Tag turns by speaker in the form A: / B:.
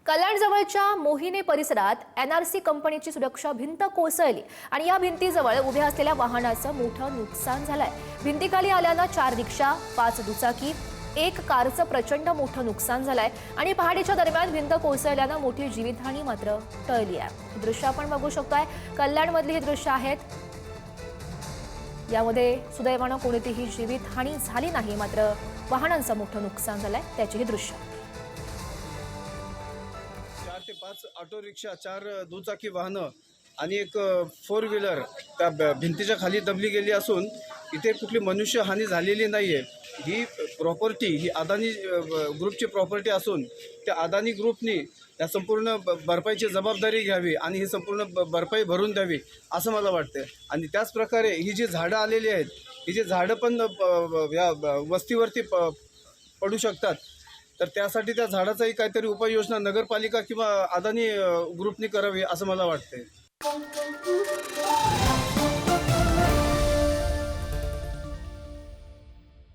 A: कल्याणजवळच्या मोहिने परिसरात एनआरसी कंपनीची सुरक्षा भिंत कोसळली आणि या भिंतीजवळ उभ्या असलेल्या वाहनाचं मोठं नुकसान झालंय। भिंतीखाली आल्यानं 4 रिक्षा, 5 दुचाकी, 1 कारचं प्रचंड मोठं नुकसान झालंय आणि पहाटेच्या दरम्यान भिंत कोसळल्यानं मोठी जीवितहानी मात्र टळली आहे। हे दृश्य आपण बघू शकतोय। कल्याणमधली ही दृश्य आहेत। यामध्ये सुदैवानं कोणतीही जीवितहानी झाली नाही, मात्र वाहनांचं मोठं नुकसान झालंय, त्याची ही दृश्य।
B: 4 ते 5 ऑटो रिक्षा, 4 दुचाकी वाहनं आणि एक 4 व्हीलर त्या भिंतीच्या खाली दबली गेली असून इथे कुठली मनुष्यहानी झालेली नाही आहे। ही प्रॉपर्टी ही अदानी ग्रुपची प्रॉपर्टी असून त्या अदानी ग्रुपनी या संपूर्ण भरपाईची जबाबदारी घ्यावी आणि ही संपूर्ण भरपाई भरून द्यावी असं मला वाटतं। आणि त्याच प्रकारे ही जी झाडं आलेली आहेत, ही जी झाडं पण या वस्तीवरती पडू शकतात, तर त्यासाठी त्या झाडाचाही काहीतरी उपाययोजना नगरपालिका किंवा अदानी ग्रुपनी करावी असं मला वाटतंय।